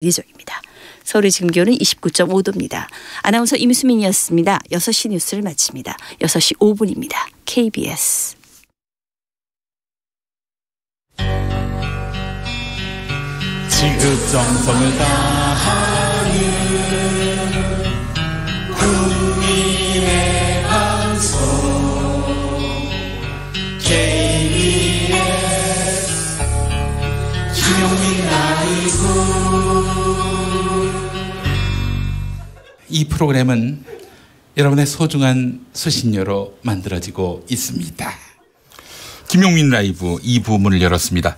예정입니다. 서울의 지금 기온은 29.5도입니다. 아나운서 임수민이었습니다. 6시 뉴스를 마칩니다. 6시 5분입니다. KBS. 지극 정성을 다하는 국민의 방송 KBS 김용민 라이브. 이 프로그램은 여러분의 소중한 수신료로 만들어지고 있습니다. 김용민 라이브 2부 문을 열었습니다.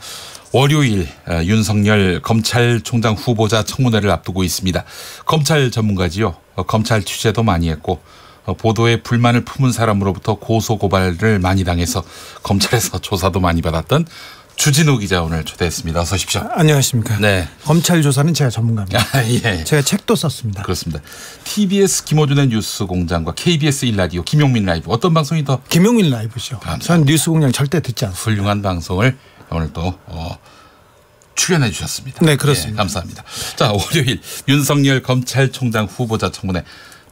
월요일 윤석열 검찰총장 후보자 청문회를 앞두고 있습니다. 검찰 전문가지요. 검찰 취재도 많이 했고 보도에 불만을 품은 사람으로부터 고소고발을 많이 당해서 검찰에서 조사도 많이 받았던 주진우 기자 오늘 초대했습니다. 어서 오십시오. 안녕하십니까. 네. 검찰 조사는 제가 전문가입니다. 예. 제가 책도 썼습니다. 그렇습니다. TBS 김호준의 뉴스공장과 KBS 1라디오 김용민 라이브 어떤 방송이 더? 김용민 라이브죠. 저는 뉴스공장 절대 듣지 않습니다. 훌륭한 방송을 오늘 또 출연해 주셨습니다. 네, 그렇습니다. 예, 감사합니다. 자, 월요일 윤석열 검찰총장 후보자 청문회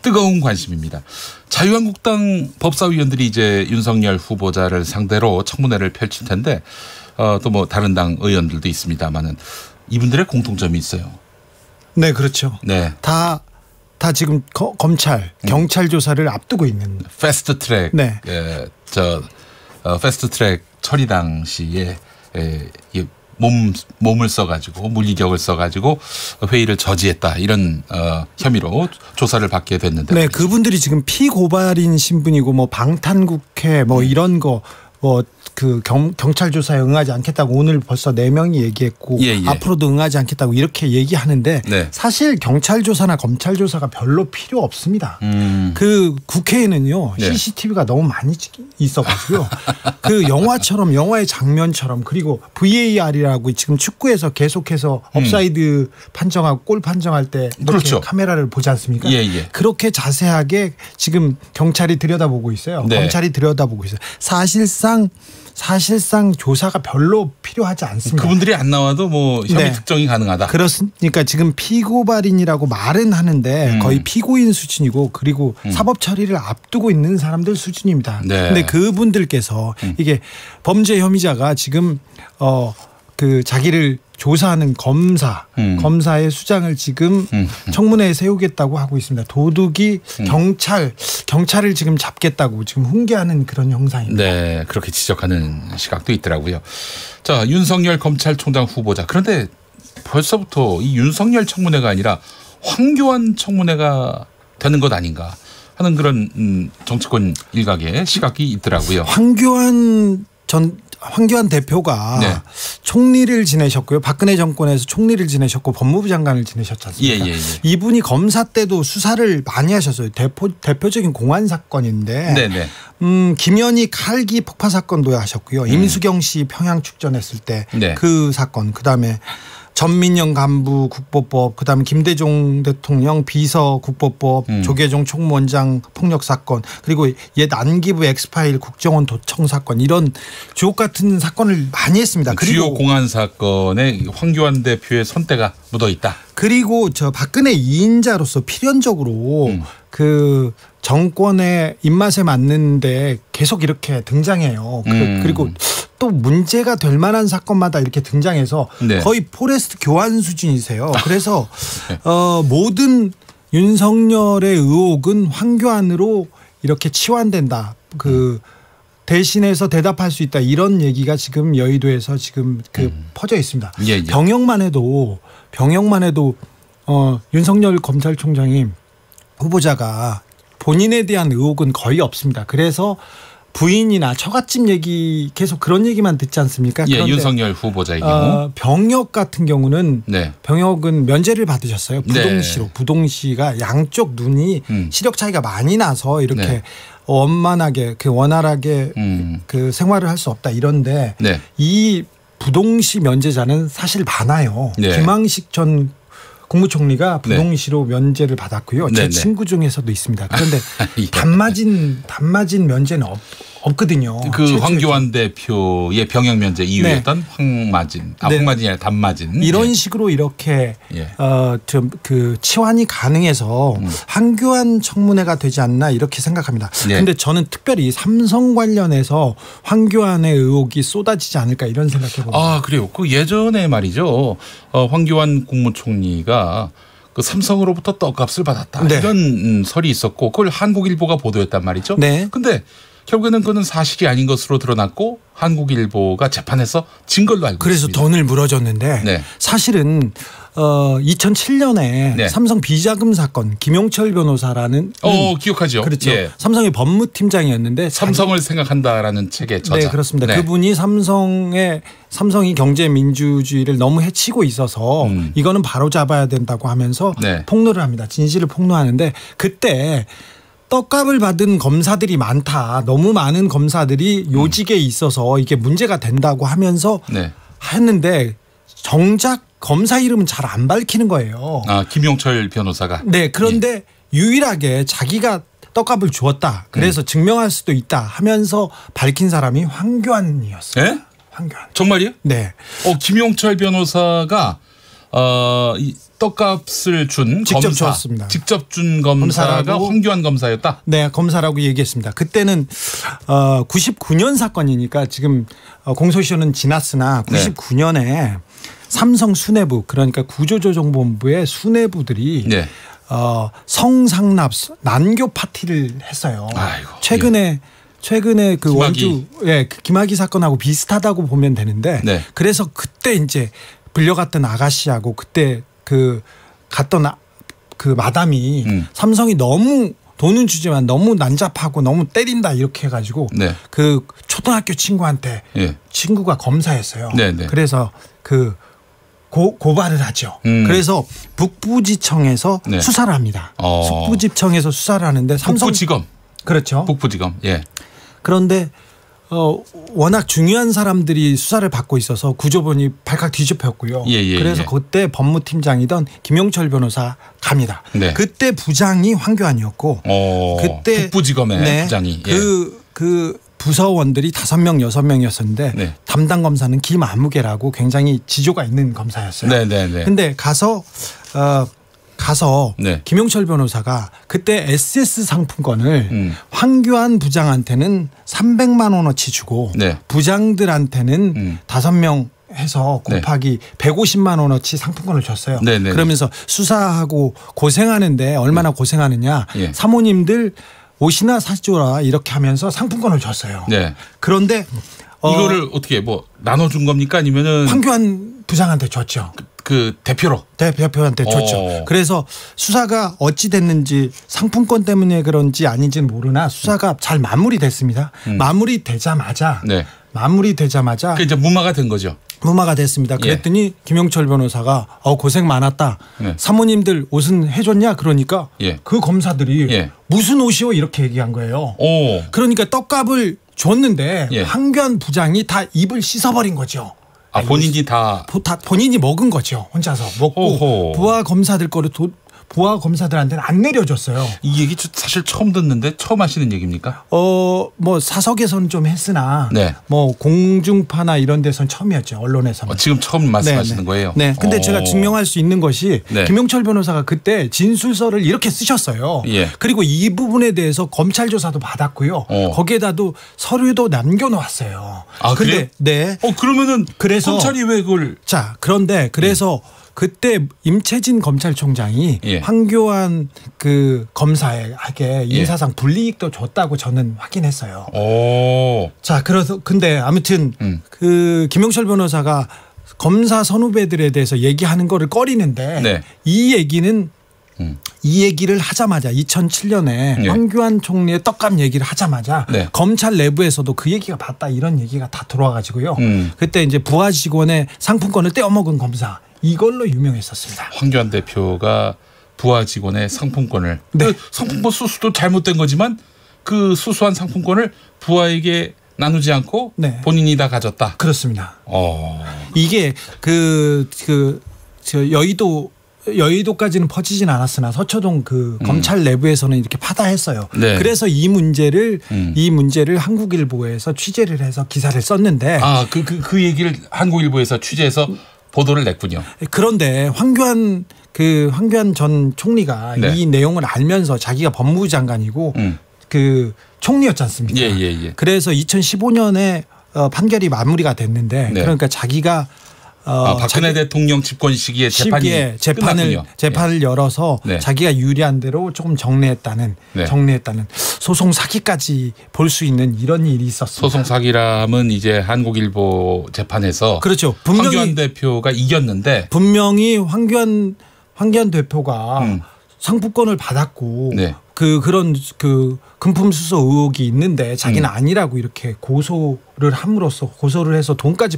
뜨거운 관심입니다. 자유한국당 법사위원들이 이제 윤석열 후보자를 상대로 청문회를 펼칠 텐데 또 뭐 다른 당 의원들도 있습니다만은 이분들의 공통점이 있어요. 네, 그렇죠. 네, 다 지금 검찰, 경찰 조사를 앞두고 있는. 패스트 트랙. 네. 패스트 트랙 처리 당시에 몸을 써가지고 물리력을 써가지고 회의를 저지했다 이런 혐의로 조사를 받게 됐는데. 네, 그분들이 지금 피고발인 신분이고 뭐 방탄국회 뭐 이런 거 뭐 그 경찰 조사에 응하지 않겠다고 오늘 벌써 4명이 얘기했고 예. 앞으로도 응하지 않겠다고 이렇게 얘기하는데 네. 사실 경찰 조사나 검찰 조사가 별로 필요 없습니다. 그 국회에는요 네. CCTV가 너무 많이 있어가지고요. 그 영화처럼 영화의 장면처럼 그리고 VAR이라고 지금 축구에서 계속해서 업사이드 판정하고 골 판정할 때 이렇게 그렇죠. 카메라를 보지 않습니까? 예. 그렇게 자세하게 지금 경찰이 들여다보고 있어요. 네. 검찰이 들여다보고 있어요. 사실상 조사가 별로 필요하지 않습니다. 그분들이 안 나와도 뭐 혐의 네. 특정이 가능하다. 그렇습니까? 지금 피고발인이라고 말은 하는데 거의 피고인 수준이고 그리고 사법 처리를 앞두고 있는 사람들 수준입니다. 네. 근데 그분들께서 이게 범죄 혐의자가 지금 그 자기를 조사하는 검사의 수장을 지금 청문회에 세우겠다고 하고 있습니다. 도둑이 경찰을 지금 잡겠다고 지금 훈계하는 그런 형상입니다. 네, 그렇게 지적하는 시각도 있더라고요. 자, 윤석열 검찰총장 후보자. 그런데 벌써부터 이 윤석열 청문회가 아니라 황교안 청문회가 되는 것 아닌가 하는 그런 정치권 일각의 시각이 있더라고요. 황교안 대표가 네. 총리를 지내셨고요. 박근혜 정권에서 총리를 지내셨고 법무부 장관을 지내셨지 않습니까? 예. 이분이 검사 때도 수사를 많이 하셨어요. 대표적인 공안 사건인데 네네. 김현희 칼기 폭파 사건도 하셨고요. 임수경 씨 평양 축전했을 때 그 네. 사건 그다음에 전민영 간부 국보법 그다음에 김대중 대통령 비서 국보법 조계종 총무원장 폭력 사건 그리고 옛 안기부 엑스파일 국정원 도청 사건 이런 주옥 같은 사건을 많이 했습니다. 주요 공안 사건에 황교안 대표의 손때가 묻어 있다. 그리고 저 박근혜 2인자로서 필연적으로 그 정권의 입맛에 맞는데 계속 이렇게 등장해요. 그리고 또 문제가 될 만한 사건마다 이렇게 등장해서 네. 거의 포레스트 교환 수준이세요. 그래서 모든 윤석열의 의혹은 황교안으로 이렇게 치환된다. 그 대신해서 대답할 수 있다. 이런 얘기가 지금 여의도에서 지금 퍼져 있습니다. 예. 병역만 해도 윤석열 검찰총장이 후보자가 본인에 대한 의혹은 거의 없습니다. 그래서 부인이나 처갓집 얘기 계속 그런 얘기만 듣지 않습니까? 예, 윤석열 후보자의 경우. 병역 같은 경우는 네. 병역은 면제를 받으셨어요. 부동시로. 네. 부동시가 양쪽 눈이 시력 차이가 많이 나서 이렇게 네. 원만하게 원활하게 그 생활을 할 수 없다 이런데 네. 이 부동시 면제자는 사실 많아요. 네. 김황식 전 국무총리가 부동시로 면제를 받았고요. 제 친구 중에서도 있습니다. 그런데 예. 단맞은 면제는 없거든요. 그 황교안 대표의 병역 면제 이유였던 황마진, 황마진이 아니라 단마진 이런 식으로 이렇게 예. 좀 그 치환이 가능해서 황교안 청문회가 되지 않나 이렇게 생각합니다. 그런데 저는 특별히 삼성 관련해서 황교안의 의혹이 쏟아지지 않을까 이런 생각해 봅니다. 아 그래요. 그 예전에 말이죠. 황교안 국무총리가 그 삼성으로부터 떡값을 받았다 이런 설이 있었고 그걸 한국일보가 보도했단 말이죠. 근데 결국에는 그는 사실이 아닌 것으로 드러났고 한국일보가 재판에서 진 걸로 알고 그래서 있습니다. 돈을 물어줬는데 사실은 2007년에 삼성 비자금 사건 김용철 변호사라는 기억하죠. 그렇죠. 삼성의 법무팀장이었는데 삼성을 생각한다라는 책의 저자. 네, 그렇습니다. 그분이 삼성이 경제 민주주의를 너무 해치고 있어서 이거는 바로 잡아야 된다고 하면서 폭로를 합니다. 진실을 폭로하는데 그때 떡값을 받은 검사들이 많다. 너무 많은 검사들이 요직에 있어서 이게 문제가 된다고 하면서 했는데 정작 검사 이름은 잘 안 밝히는 거예요. 아, 김용철 변호사가. 네. 그런데 유일하게 자기가 떡값을 주었다. 그래서 증명할 수도 있다 하면서 밝힌 사람이 황교안이었어요. 네? 황교안. 정말이요? 네. 김용철 변호사가 이 떡값을 준 직접 검사, 줬습니다. 직접 준 검사가 황교안 검사였다. 네, 검사라고 얘기했습니다. 그때는 99년 사건이니까 지금 공소시효는 지났으나 99년에 삼성 수뇌부 그러니까 구조조정본부의 수뇌부들이 성상납 난교 파티를 했어요. 아이고, 최근에 그 원주 김학의 사건하고 비슷하다고 보면 되는데 그래서 그때 이제 불려갔던 아가씨하고 그때 그 갔던 그 마담이 삼성이 너무 돈은 주지만 너무 난잡하고 너무 때린다 이렇게 해가지고 그 초등학교 친구한테 친구가 검사였어요. 그래서 그 고발을 하죠. 그래서 북부지청에서 수사를 합니다. 북부지청에서 수사를 하는데 북부지검. 그렇죠. 북부지검. 그런데 워낙 중요한 사람들이 수사를 받고 있어서 구조본이 발칵 뒤집혔고요. 그래서 그때 법무팀장이던 김용철 변호사 갑니다. 그때 부장이 황교안이었고 그때 북부지검의 부장이 그 부서원들이 5명 6명이었었는데 담당 검사는 김아무개라고 굉장히 지조가 있는 검사였어요. 근데 가서 김용철 변호사가 그때 SS 상품권을 황교안 부장한테는 300만 원어치 주고 부장들한테는 5명 해서 곱하기 150만 원어치 상품권을 줬어요. 그러면서 수사하고 고생하는데 얼마나 고생하느냐 사모님들 옷이나 사줘라 이렇게 하면서 상품권을 줬어요. 그런데 이거를 어떻게 뭐 나눠준 겁니까 아니면은 황교안 부장한테 줬죠. 그 대표한테 줬죠. 그래서 수사가 어찌 됐는지 상품권 때문에 그런지 아닌지는 모르나 수사가 잘 마무리됐습니다. 마무리되자마자 그 이제 무마가 된 거죠. 무마가 됐습니다. 그랬더니 김용철 변호사가 고생 많았다. 사모님들 옷은 해줬냐? 그러니까 그 검사들이 무슨 옷이요? 이렇게 얘기한 거예요. 그러니까 떡값을 줬는데 황교안 부장이 다 입을 씻어버린 거죠. 본인이 다 본인이 먹은 거죠. 혼자서 먹고 부하 검사들 거를 부하 검사들한테는 안 내려줬어요. 이 얘기 사실 처음 듣는데 처음 하시는 얘기입니까? 뭐 사석에서는 좀 했으나 뭐 공중파나 이런 데서는 처음이었죠. 언론에서는. 지금 처음 말씀하시는 거예요? 네. 근데 제가 증명할 수 있는 것이 김용철 변호사가 그때 진술서를 이렇게 쓰셨어요. 그리고 이 부분에 대해서 검찰 조사도 받았고요. 거기에다도 서류도 남겨놓았어요. 그래요? 네. 그러면은 검찰이 왜 그걸? 자, 그런데 그래서 그때 임채진 검찰총장이 황교안 그 검사에게 인사상 불이익도 줬다고 저는 확인했어요. 자, 그래서 근데 아무튼 그 김용철 변호사가 검사 선후배들에 대해서 얘기하는 거를 꺼리는데 이 얘기를 하자마자 2007년에 황교안 총리의 떡값 얘기를 하자마자 검찰 내부에서도 그 얘기가 맞다 이런 얘기가 다 들어와가지고요. 그때 이제 부하 직원의 상품권을 떼어먹은 검사 이걸로 유명했었습니다. 황교안 대표가 부하 직원의 상품권을 그 상품권 수수도 잘못된 거지만 그 수수한 상품권을 부하에게 나누지 않고 본인이 다 가졌다. 그렇습니다. 이게 저 여의도 여의도까지는 퍼지진 않았으나 서초동 그 검찰 내부에서는 이렇게 파다했어요. 네. 그래서 이 문제를 한국일보에서 취재를 해서 기사를 썼는데 그 얘기를 한국일보에서 취재해서 보도를 냈군요. 그런데 황교안 전 총리가 네. 이 내용을 알면서 자기가 법무부 장관이고 그 총리였지 않습니까? 예. 그래서 2015년에 판결이 마무리가 됐는데 네. 그러니까 자기가 박근혜 대통령 집권 시기에 재판을 열어서 네. 자기가 유리한 대로 조금 정리했다는 소송 사기까지 볼 수 있는 이런 일이 있었습니다. 소송 사기라면 이제 한국일보 재판에서 그렇죠. 황교안 대표가 이겼는데 분명히 황교안 대표가 상품권을 받았고 네. 그런 금품 수수 의혹이 있는데 자기는 아니라고 이렇게 고소를 해서 돈까지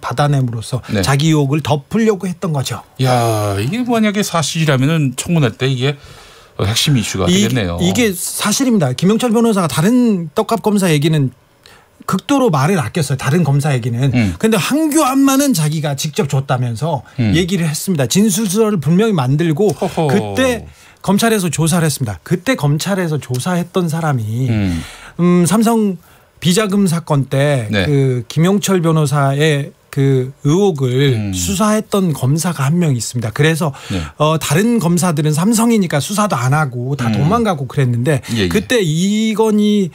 받아냄으로써 네. 자기 의혹을 덮으려고 했던 거죠. 야, 이게 만약에 사실이라면은 청문회 때 이게 핵심 이슈가 되겠네요. 이게 사실입니다. 김영철 변호사가 다른 떡값 검사 얘기는 극도로 말을 아꼈어요. 다른 검사 얘기는. 그런데 황교안만은 자기가 직접 줬다면서 얘기를 했습니다. 진술서를 분명히 만들고 허허. 그때 검찰에서 조사를 했습니다. 그때 검찰에서 조사했던 사람이 삼성 비자금 사건 때 네. 그 김영철 변호사의 그 의혹을 수사했던 검사가 한 명 있습니다. 그래서 네. 다른 검사들은 삼성이니까 수사도 안 하고 다 도망가고 그랬는데 예. 그때 이건희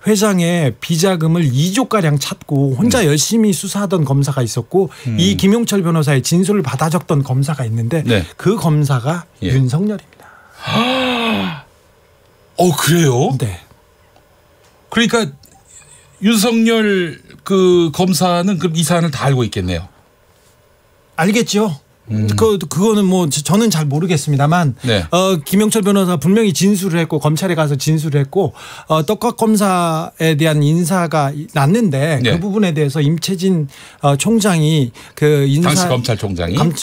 회장의 비자금을 2조가량 찾고 혼자 열심히 수사하던 검사가 있었고 이 김용철 변호사의 진술을 받아 적던 검사가 있는데 네. 그 검사가 예. 윤석열입니다. 그래요? 네. 그러니까 윤석열 그 검사는 그 이 사안을 다 알고 있겠네요. 알겠죠. 그거는 뭐 저는 잘 모르겠습니다만 네. 김영철 변호사 분명히 진술을 했고 검찰에 가서 진술을 했고 떡값 검사에 대한 인사가 났는데 네. 그 부분에 대해서 임채진 총장이 그 당시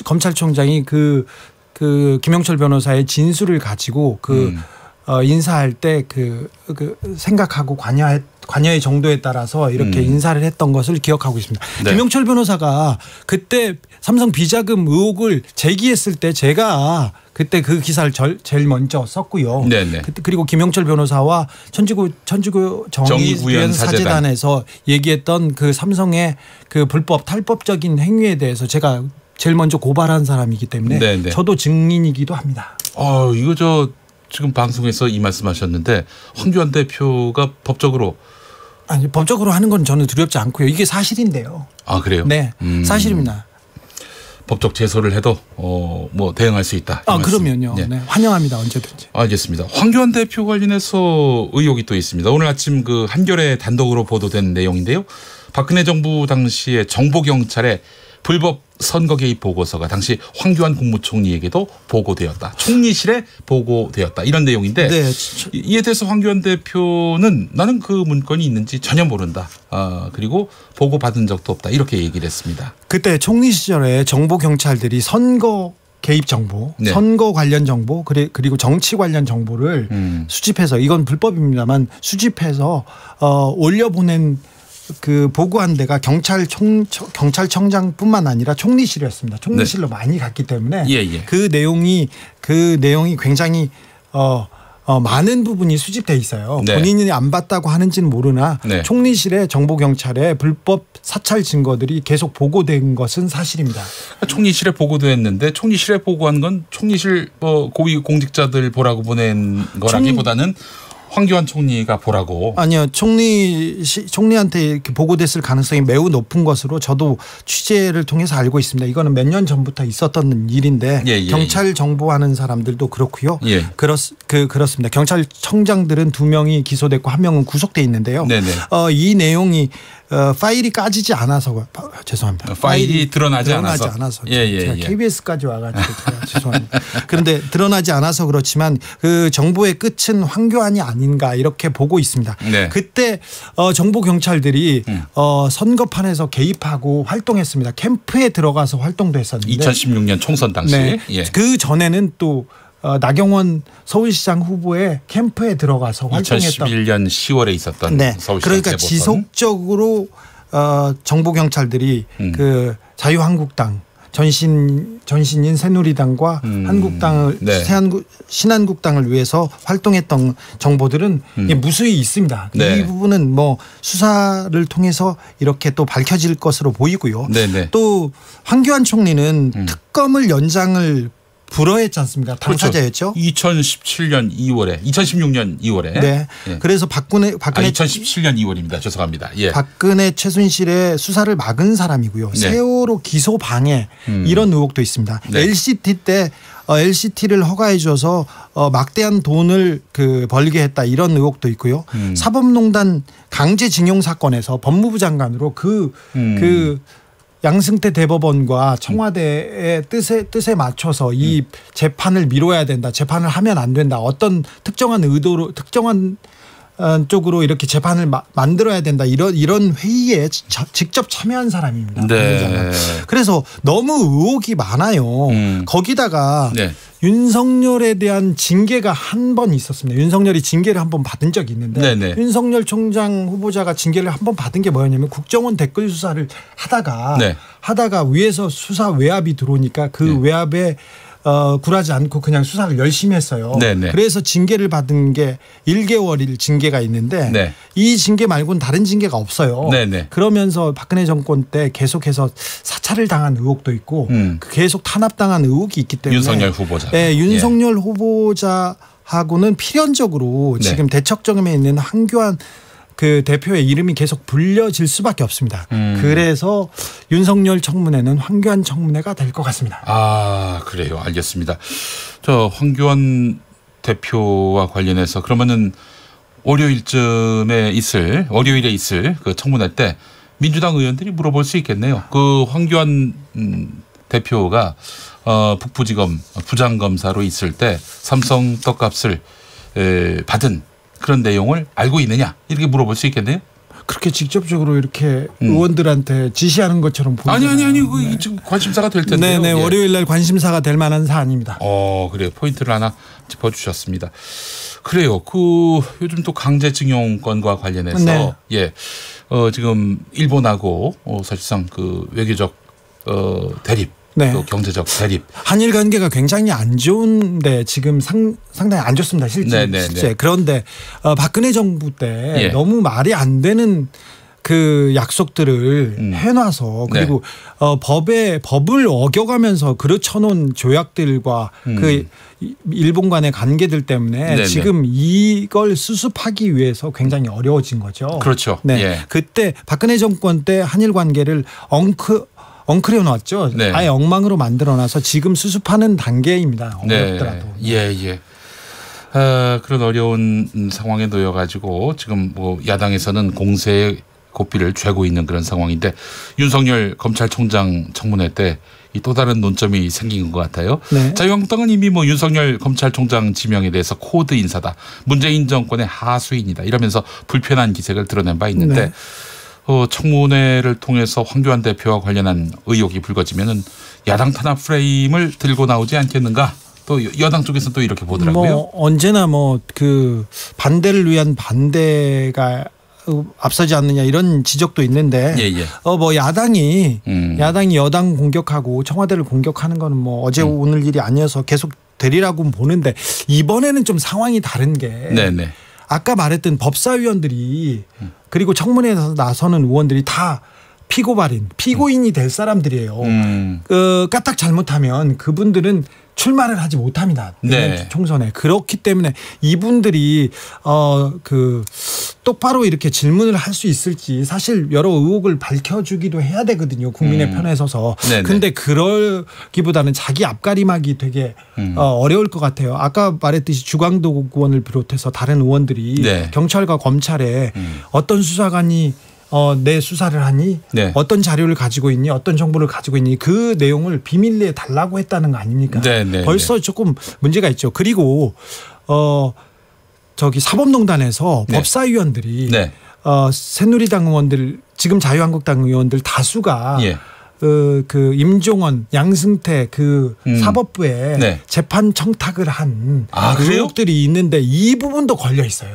검찰총장이 그 김영철 변호사의 진술을 가지고 인사할 때 그 생각하고 관여의 정도에 따라서 이렇게 인사를 했던 것을 기억하고 있습니다. 네. 김영철 변호사가 그때 삼성 비자금 의혹을 제기했을 때 제가 그때 그 기사를 제일 먼저 썼고요. 네네. 그리고 김영철 변호사와 천주교 정의구현 사재단에서 얘기했던 그 삼성의 그 불법 탈법적인 행위에 대해서 제가 제일 먼저 고발한 사람이기 때문에 네네. 저도 증인이기도 합니다. 이거 지금 방송에서 이 말씀하셨는데 황교안 대표가 법적으로 하는 건 저는 두렵지 않고요. 이게 사실인데요. 그래요? 네, 사실입니다. 법적 제소를 해도 뭐 대응할 수 있다. 그러면요. 네. 네, 환영합니다. 언제든지. 알겠습니다. 황교안 대표 관련해서 의혹이 또 있습니다. 오늘 아침 그 한겨레 단독으로 보도된 내용인데요. 박근혜 정부 당시에 정보경찰의 불법 선거 개입 보고서가 당시 황교안 국무총리에게도 보고되었다. 총리실에 보고되었다. 이런 내용인데 네. 이에 대해서 황교안 대표는 나는 그 문건이 있는지 전혀 모른다. 그리고 보고받은 적도 없다. 이렇게 얘기를 했습니다. 그때 총리 시절에 정보 경찰들이 선거 개입 정보, 네. 선거 관련 정보 그리고 정치 관련 정보를 수집해서 이건 불법입니다만 수집해서 올려보낸 그 보고한 데가 경찰청장뿐만 아니라 총리실이었습니다. 총리실로 네. 많이 갔기 때문에 그 내용이 굉장히 많은 부분이 수집돼 있어요. 네. 본인이 안 봤다고 하는지는 모르나 네. 총리실에 정보경찰의 불법 사찰 증거들이 계속 보고된 것은 사실입니다. 총리실에 보고됐는데 총리실에 보고한 건 총리실 고위 공직자들 보라고 보낸 거라기보다는 황교안 총리가 보라고. 아니요. 총리한테 이렇게 보고됐을 가능성이 매우 높은 것으로 저도 취재를 통해서 알고 있습니다. 이거는 몇 년 전부터 있었던 일인데 경찰 정보하는 사람들도 그렇고요. 그렇습니다. 경찰청장들은 2명이 기소됐고 1명은 구속돼 있는데요. 이 내용이 파일이 까지지 않아서 죄송합니다. 파일이 드러나지 않아서. 제가 KBS까지 와가지고 죄송합니다. 그런데 드러나지 않아서 그렇지만 그 정보의 끝은 황교안이 아닌가 이렇게 보고 있습니다. 네. 그때 정보 경찰들이 선거판에서 개입하고 활동했습니다. 캠프에 들어가서 활동도 했었는데 2016년 총선 당시. 네. 그 전에는 또 나경원 서울시장 후보의 캠프에 들어가서 활동했던 2011년 10월에 있었던 서울시장 그러니까 재보선. 지속적으로 정보 경찰들이 그 자유한국당 전신인 새누리당과 한국당을 네. 신한국당을 위해서 활동했던 정보들은 무수히 있습니다. 네. 이 부분은 뭐 수사를 통해서 이렇게 또 밝혀질 것으로 보이고요. 네네. 또 황교안 총리는 특검을 연장을 불허했지 않습니까? 그렇죠. 당사자였죠. 2016년 2월에. 네. 예. 그래서 박근혜 2017년 2월입니다. 죄송합니다. 예. 박근혜 최순실의 수사를 막은 사람이고요. 네. 세월호 기소 방해 이런 의혹도 있습니다. 네. LCT 때 LCT를 허가해 줘서 막대한 돈을 벌게 했다 이런 의혹도 있고요. 사법농단 강제징용 사건에서 법무부 장관으로 그 양승태 대법원과 청와대의 뜻에 맞춰서 이 재판을 미뤄야 된다. 재판을 하면 안 된다. 어떤 특정한 의도로 특정한 쪽으로 이렇게 재판을 만들어야 된다. 이런 회의에 직접 참여한 사람입니다. 네. 그래서 너무 의혹이 많아요. 거기다가 네. 윤석열에 대한 징계가 한 번 있었습니다. 윤석열이 징계를 한 번 받은 적이 있는데 네네. 윤석열 총장 후보자가 징계를 한 번 받은 게 뭐였냐면 국정원 댓글 수사를 하다가 위에서 수사 외압이 들어오니까 그 외압에 굴하지 않고 그냥 수사를 열심히 했어요. 네네. 그래서 징계를 받은 게 1개월일 징계가 있는데 네. 이 징계 말고는 다른 징계가 없어요. 네네. 그러면서 박근혜 정권 때 계속해서 사찰을 당한 의혹도 있고 계속 탄압당한 의혹이 있기 때문에 윤석열 후보자. 네, 윤석열 후보자하고는 필연적으로 네. 지금 대척점에 있는 황교안 대표의 이름이 계속 불려질 수밖에 없습니다. 그래서 윤석열 청문회는 황교안 청문회가 될 것 같습니다. 아, 그래요. 알겠습니다. 저 황교안 대표와 관련해서 그러면은 월요일에 있을 그 청문회 때 민주당 의원들이 물어볼 수 있겠네요. 그 황교안 대표가 북부지검 부장검사로 있을 때 삼성 떡값을 받은 그런 내용을 알고 있느냐 이렇게 물어볼 수 있겠네요. 그렇게 직접적으로 이렇게 의원들한테 지시하는 것처럼 보이잖아요. 아니 그 지금 관심사가 될 텐데요. 네네. 예. 월요일 날 관심사가 될 만한 사안입니다. 그래요. 포인트를 하나 짚어주셨습니다. 그래요. 요즘 또 강제징용 건과 관련해서 네. 지금 일본하고 사실상 외교적 대립, 네. 또 경제적 대립. 한일 관계가 굉장히 안 좋은데 지금 상당히 안 좋습니다. 실제. 그런데 박근혜 정부 때 너무 말이 안 되는 약속들을 해놔서 그리고 법을 어겨가면서 그르쳐놓은 조약들과 일본 간의 관계들 때문에 지금 이걸 수습하기 위해서 굉장히 어려워진 거죠. 그렇죠. 네. 예. 그때 박근혜 정권 때 한일 관계를 엉클어 놨죠. 네. 아예 엉망으로 만들어놔서 지금 수습하는 단계입니다. 어렵더라도. 예. 그런 어려운 상황에 놓여가지고 지금 야당에서는 공세의 고삐를 쬐고 있는 그런 상황인데 윤석열 검찰총장 청문회 때 또 다른 논점이 생긴 것 같아요. 네. 자유한국당은 이미 윤석열 검찰총장 지명에 대해서 코드 인사다. 문재인 정권의 하수인이다. 이러면서 불편한 기색을 드러낸 바 있는데 청문회를 통해서 황교안 대표와 관련한 의혹이 불거지면은 야당 탄압 프레임을 들고 나오지 않겠는가? 또 여당 쪽에서 또 이렇게 보더라고요. 언제나 반대를 위한 반대가 앞서지 않느냐 이런 지적도 있는데 야당이 여당 공격하고 청와대를 공격하는 거는 어제 오늘 일이 아니어서 계속 되리라고 보는데 이번에는 좀 상황이 다른 게 아까 말했던 법사위원들이 그리고 청문회에서 나서는 의원들이 다 피고인이 될 사람들이에요. 까딱 잘못하면 그분들은 출마를 하지 못합니다. 총선에. 그렇기 때문에 이분들이 똑바로 이렇게 질문을 할 수 있을지 사실 여러 의혹을 밝혀주기도 해야 되거든요. 국민의 편에 서서. 근데 그러기보다는 자기 앞가림하기 되게 어려울 것 같아요. 아까 말했듯이 주광도 의원을 비롯해서 다른 의원들이 경찰과 검찰에 어떤 수사관이 내 수사를 하니 어떤 자료를 가지고 있니 어떤 정보를 가지고 있니 그 내용을 비밀리에 달라고 했다는 거 아닙니까? 벌써 조금 문제가 있죠. 그리고 사법농단에서 법사위원들이 새누리당 의원들 지금 자유한국당 의원들 다수가 임종원, 양승태 사법부에 재판 청탁을 한 의혹들이 있는데 이 부분도 걸려 있어요.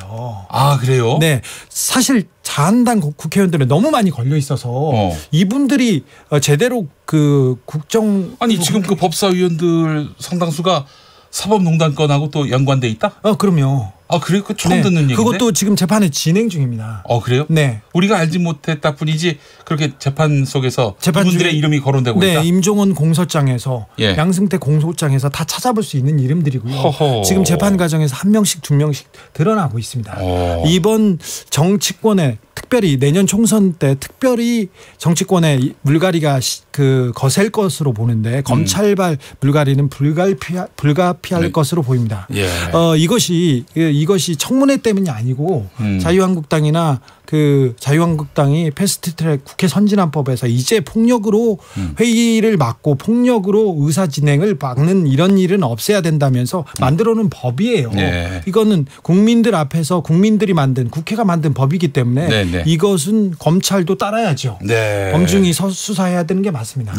그래요? 네, 사실 자한당 국회의원들은 너무 많이 걸려 있어서 이분들이 제대로 그 국정 아니 지금 그 법사위원들 상당수가 사법농단 건하고 또 연관돼 있다? 그럼요. 그래? 그 처음 듣는 얘기인데? 그것도 지금 재판에 진행 중입니다. 그래요? 네. 우리가 알지 못했다 뿐이지 그렇게 재판 속에서 이분들의 이름이 거론되고 있다? 네. 임종원 공소장에서 양승태 공소장에서 다 찾아볼 수 있는 이름들이고요. 허허. 지금 재판 과정에서 1명씩 2명씩 드러나고 있습니다. 이번 정치권에 특별히 내년 총선 때 특별히 정치권의 물갈이가 거셀 것으로 보는데 검찰발 물갈이는 불가피할 것으로 보입니다. 이것이 청문회 때문이 아니고 자유한국당이나 자유한국당이 패스트트랙 국회 선진화법에서 이제 폭력으로 회의를 막고 폭력으로 의사 진행을 막는 이런 일은 없애야 된다면서 만들어놓은 법이에요. 이거는 국민들 앞에서 국민들이 만든 국회가 만든 법이기 때문에 이것은 검찰도 따라야죠. 엄중히 수사해야 되는 게 맞습니다.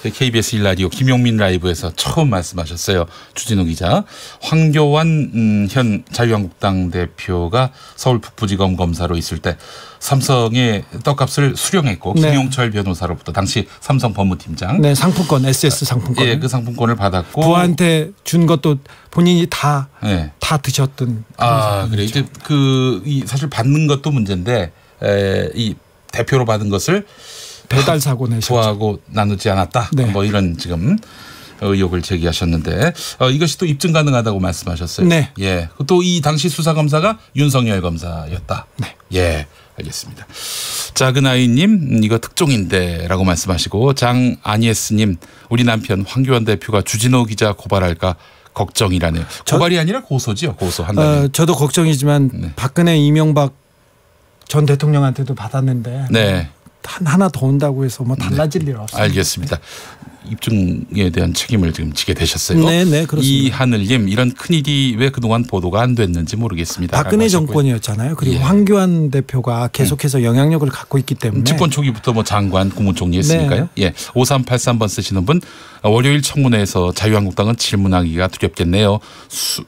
KBS 1라디오 김용민 라이브에서 처음 말씀하셨어요. 주진우 기자. 황교안 현 자유한국당 대표가 서울 북부지검 검사로 있을 때 삼성의 떡값을 수령했고 김용철 변호사로부터 당시 삼성 법무팀장 상품권 SS 상품권 그 상품권을 받았고 부하한테 준 것도 본인이 다 드셨던 그래 이제 사실 받는 것도 문제인데 이 대표로 받은 것을 배달 사고 내셨죠. 부하하고 나누지 않았다. 뭐 이런 지금 의혹을 제기하셨는데 이것이 또 입증 가능하다고 말씀하셨어요. 또 이 당시 수사 검사가 윤석열 검사였다. 알겠습니다. 작은 아이님 이거 특종인데라고 말씀하시고 장아니에스님 우리 남편 황교안 대표가 주진호 기자 고발할까 걱정이라네요. 고발이 아니라 고소지요. 고소한다면. 저도 걱정이지만 박근혜 이명박 전 대통령한테도 받았는데 하나 더 온다고 해서 뭐 달라질 일 없습니다. 알겠습니다. 입증에 대한 책임을 지금 지게 되셨어요. 그렇습니다. 이하늘님 이런 큰일이 왜 그동안 보도가 안 됐는지 모르겠습니다. 박근혜 정권이었잖아요. 그리고 황교안 대표가 계속해서 영향력을 갖고 있기 때문에 집권 초기부터 뭐 장관, 국무총리 했으니까요. 5383번 쓰시는 분 월요일 청문회에서 자유한국당은 질문하기가 두렵겠네요.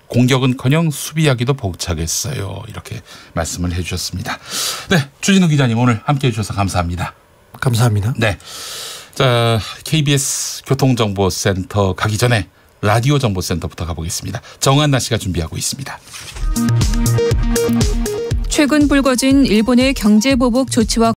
공격은커녕 수비하기도 벅차겠어요. 이렇게 말씀을 해 주셨습니다. 주진우 기자님 오늘 함께해 주셔서 감사합니다. 감사합니다. 자, KBS 교통정보센터 가기 전에 라디오 정보센터부터 가보겠습니다. 정한나 씨가 준비하고 있습니다. 최근 불거진 일본의 경제보복 조치와